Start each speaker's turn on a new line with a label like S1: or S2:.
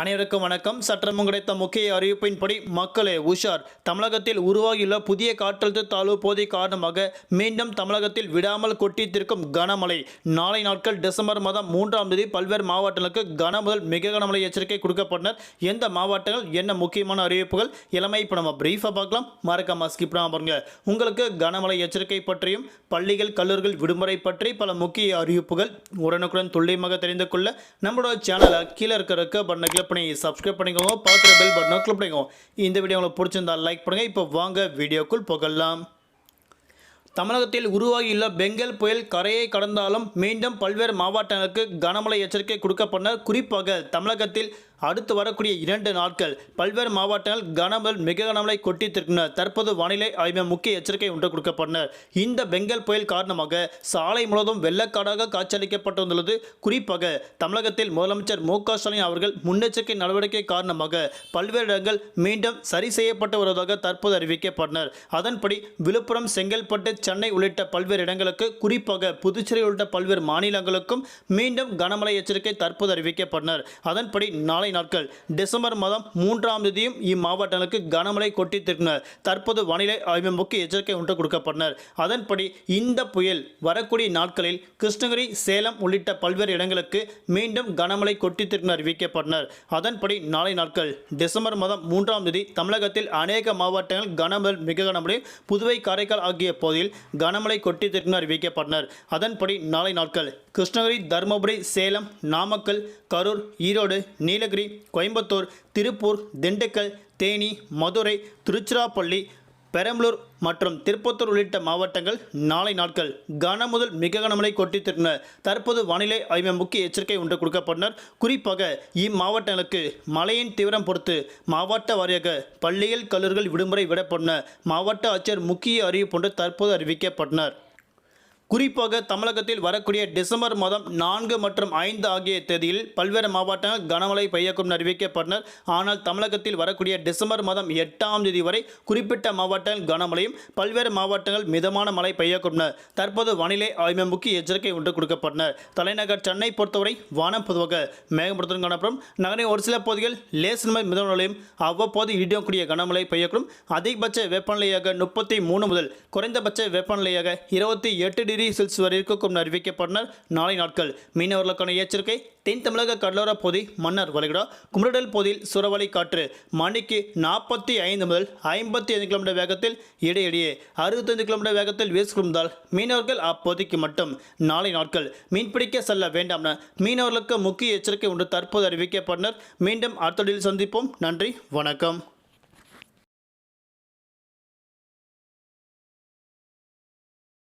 S1: அனைவருக்கும் வணக்கம். சற்றமும் கிடைத்த முக்கிய அறிவிப்பின்படி மக்களே உஷார். தமிழகத்தில் உருவாகியுள்ள புதிய காற்றழுத்த தாழ்வு பகுதி காரணமாக மீண்டும் தமிழகத்தில் விடாமல் கொட்டித்திருக்கும் கனமழை. நாளை நாட்கள் டிசம்பர் மாதம் 3ஆம் தேதி பல்வேறு மாவட்டங்களுக்கு கன முதல் மிக கனமழை எச்சரிக்கை கொடுக்கப்பட்டனர். எந்த மாவட்டங்கள், என்ன முக்கியமான அறிவிப்புகள் எல்லாமே இப்போ நம்ம பிரீஃபாக பார்க்கலாம். மறக்காம ஸ்கிப் பண்ணாம பாருங்க. உங்களுக்கு கனமழை எச்சரிக்கை பற்றியும் பள்ளிகள் கல்லூரிகள் விடுமுறை பற்றி பல முக்கிய அறிவிப்புகள் உடனுக்குடன் துல்லியமாக தெரிந்து கொள்ள நம்மளோட சேனலை கீழே இருக்கிற பட்டனை சப்ஸ்கிரைப் பண்ணிக்கோங்க. பார்க்குற பெல் பட்டனை கிளிக் பண்ணிக்கோங்க. இந்த வீடியோ உங்களுக்கு பிடிச்சிருந்தா லைக் பண்ணுங்க. இப்போ வாங்க வீடியோக்குள் போகலாம். தமிழகத்தில் உருவாகியுள்ள பெங்கல் புயல் கரையை கடந்தாலும் மீண்டும் பல்வேறு மாவட்டங்களுக்கு கனமழை எச்சரிக்கை கொடுக்கப்பட்டனர். குறிப்பாக தமிழகத்தில் அடுத்து வரக்கூடிய 2 நாட்கள் பல்வேறு மாவட்டங்கள் கனமழை மிக கனமழை கொட்டித்திருக்கின்றனர். தற்போது வானிலை ஆய்வு முக்கிய எச்சரிக்கை ஒன்று கொடுக்கப்பட்டனர். இந்த பெங்கல் புயல் காரணமாக சாலை முழுவதும் வெள்ளக்காடாக காட்சியளிக்கப்பட்டுள்ளது. குறிப்பாக தமிழகத்தில் முதலமைச்சர் மு.க. ஸ்டாலின் அவர்கள் முன்னெச்சரிக்கை நடவடிக்கை காரணமாக பல்வேறு இடங்கள் மீண்டும் சரி செய்யப்பட்டு வருவதாக தற்போது அறிவிக்கப்பட்டனர். அதன்படி விழுப்புரம், செங்கல்பட்டு, சென்னை உள்ளிட்ட பல்வேறு இடங்களுக்கு, குறிப்பாக புதுச்சேரி உள்ளிட்ட பல்வேறு மாநிலங்களுக்கும் மீண்டும் கனமழை எச்சரிக்கை தற்போது அறிவிக்கப்பட்டனர். அதன்படி நாளை நாட்கள் டிசம்பர் மாதம் 3ஆம் தேதியும் இம்மாவட்டங்களுக்கு கனமழை கொட்டித்திருக்கிறார். தற்போது வானிலை ஆய்வு முக்கிய எச்சரிக்கை ஒன்று கொடுக்கப்பட்டனர். அதன்படி இந்த புயல் வரக்கூடிய நாட்களில் கிருஷ்ணகிரி, சேலம் உள்ளிட்ட பல்வேறு இடங்களுக்கு மீண்டும் கனமழை கொட்டித்திருக்கிறார் அறிவிக்கப்பட்டனர். அதன்படி நாளை நாட்கள் டிசம்பர் மாதம் 3ஆம் தேதி தமிழகத்தில் அநேக மாவட்டங்கள் கனமழை மிக கனமழை, புதுவை, காரைக்கால் ஆகிய பகுதியில் கனமழை கொட்டித்திருக்கிறார் அறிவிக்கப்பட்டனர். அதன்படி நாளை நாட்கள் கிருஷ்ணகிரி, தருமபுரி, சேலம், நாமக்கல், கரூர், ஈரோடு, நீலகிரி, கோயம்புத்தூர், திருப்பூர், திண்டுக்கல், தேனி, மதுரை, திருச்சிராப்பள்ளி, பெரம்பலூர் மற்றும் திருப்பத்தூர் உள்ளிட்ட மாவட்டங்கள் நாளை நாட்கள் கன முதல் மிக கனமழை கொட்டித்திருந்தனர். தற்போது வானிலை ஆய்வு முக்கிய எச்சரிக்கை ஒன்று கொடுக்கப்பட்டனர். குறிப்பாக இம்மாவட்டங்களுக்கு மழையின் தீவிரம் பொறுத்து மாவட்ட வாரியாக பள்ளிகள் கல்லூரிகள் விடுமுறை விடப்பட்டன. மாவட்ட ஆட்சியர் முக்கிய அறிவிப்பு ஒன்று தற்போது அறிவிக்கப்பட்டனர். குறிப்பாக தமிழகத்தில் வரக்கூடிய டிசம்பர் மாதம் 4 மற்றும் 5 ஆகிய தேதியில் பல்வேறு மாவட்டங்கள் கனமழை பெய்யக்கூடும் அறிவிக்கப்பட்டனர். ஆனால் தமிழகத்தில் வரக்கூடிய டிசம்பர் மாதம் 8ஆம் தேதி வரை குறிப்பிட்ட மாவட்டங்கள் கனமழையும், பல்வேறு மாவட்டங்கள் மிதமான மழை பெய்யக்கூடும். தற்போது வானிலை ஆய்வு முக்கிய எச்சரிக்கை ஒன்று கொடுக்கப்பட்டனர். தலைநகர் சென்னை பொறுத்தவரை வானம் பொதுவாக மேகமூட்டத்துடன் காணப்படும். நகரின் ஒரு சில பகுதிகள் லேசான மிதமான மழையும் அவ்வப்போது இடியக்கூடிய கனமழை பெய்யக்கூடும். அதிகபட்ச வெப்பநிலையாக 33 முதல் குறைந்தபட்ச வெப்பநிலையாக 28 டிகிரி செல்சியஸ் வரை இருக்கும் அறிவிக்கப்பட்டனர். நாளை நாட்கள் மீனவர்களுக்கான எச்சரிக்கை. தென் தமிழக கடலோர பகுதி, மன்னார் வளைகுடா, குமரிடல் பகுதியில் சூறாவளி காற்று மணிக்கு 45 முதல் 55 கிலோமீட்டர் வேகத்தில் இடையிடையே 65 கிலோமீட்டர் வேகத்தில் வீசுகிறதால் மீனவர்கள் அப்போதைக்கு மட்டும் நாளை நாட்கள் மீன்பிடிக்க செல்ல வேண்டாம் என மீனவர்களுக்கு முக்கிய எச்சரிக்கை ஒன்று தற்போது அறிவிக்கப்பட்டனர். மீண்டும் அடுத்த சந்திப்போம். நன்றி, வணக்கம்.